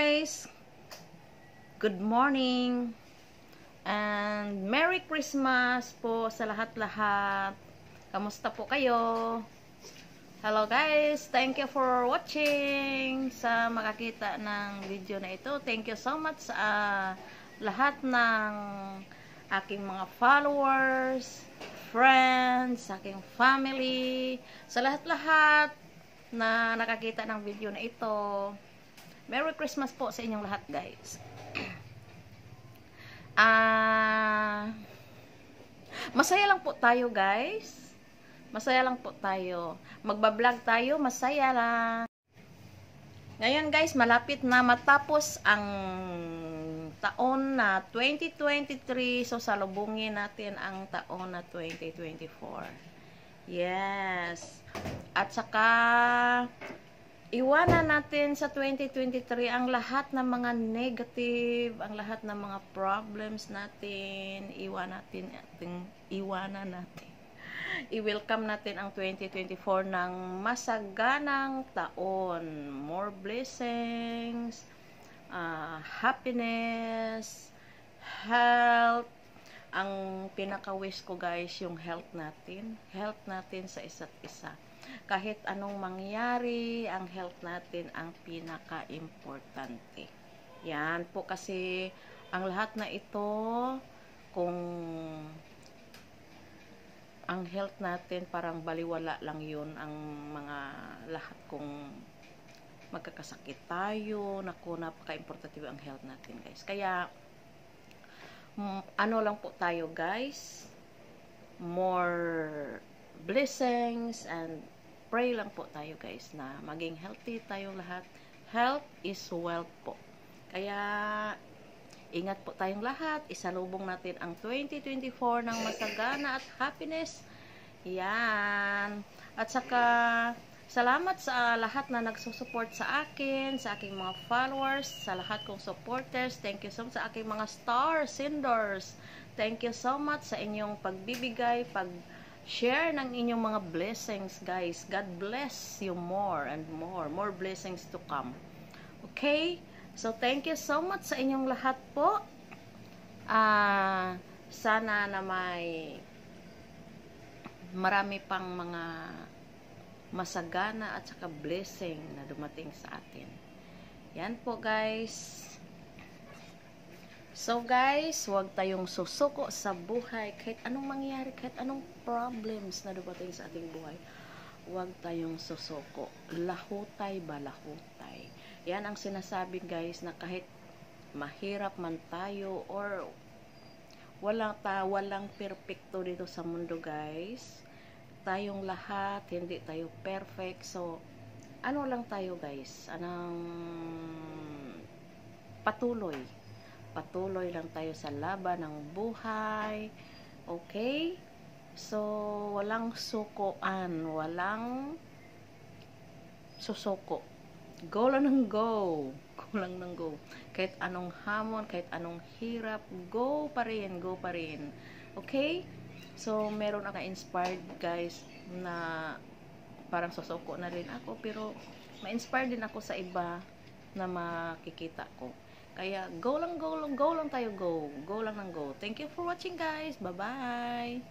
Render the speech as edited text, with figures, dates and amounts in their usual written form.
guys! Good morning! And Merry Christmas po sa lahat-lahat. Kamusta po kayo? Hello guys! Thank you for watching sa makakita ng video na ito. Thank you so much sa lahat ng aking mga followers, friends, aking family, sa lahat-lahat na nakakita ng video na ito. Merry Christmas po sa inyong lahat, guys. Masaya lang po tayo, guys. Masaya lang po tayo. Magbablog tayo, masaya lang. Ngayon, guys, malapit na matapos ang taon na 2023. So, salubungin natin ang taon na 2024. Yes. At saka iwanan natin sa 2023 ang lahat ng mga negative, ang lahat ng mga problems natin. Iwanan natin. I-welcome natin ang 2024 ng masaganang taon. More blessings, happiness, health. Ang pinaka-wish ko, guys, yung health natin. Health natin sa isa't isa. Kahit anong mangyari, ang health natin ang pinaka-importante. Yan po kasi ang lahat na ito, kung ang health natin parang baliwala lang yun, ang mga lahat kung magkakasakit tayo, naku, napaka-importante ang health natin, guys. Kaya, ano lang po tayo, guys, more blessings and pray lang po tayo, guys, na maging healthy tayong lahat. Health is wealth po. Kaya ingat po tayong lahat. Isalubong natin ang 2024 ng masagana at happiness. Yan. At saka salamat sa lahat na nagsusupport sa akin, sa aking mga followers, sa lahat kong supporters. Thank you so much sa aking mga star senders. Thank you so much sa inyong pagbibigay, share ng inyong mga blessings, guys. God bless you more and more. More blessings to come. Okay? So, thank you so much sa inyong lahat po. Sana na marami pang mga masagana at saka blessing na dumating sa atin. Yan po, guys. So guys, huwag tayong susuko sa buhay. Kahit anong mangyari, kahit anong problems na dumating sa ating buhay, huwag tayong susuko. Lahutay ba lahutay? Yan ang sinasabi, guys, na kahit mahirap man tayo or walang perfecto dito sa mundo, guys. Tayong lahat, hindi tayo perfect. So, ano lang tayo, guys? Patuloy lang tayo sa laban ng buhay. Okay? So, walang sukuan, walang susuko. Go lang ng go. Go lang ng go. Kahit anong hamon, kahit anong hirap, go pa rin, go pa rin. Okay? So, meron naka-inspired, guys, na parang susuko na rin ako, pero ma-inspire din ako sa iba na makikita ko. Kaya, go lang tayo, go. Go lang ng go. Thank you for watching, guys. Bye-bye.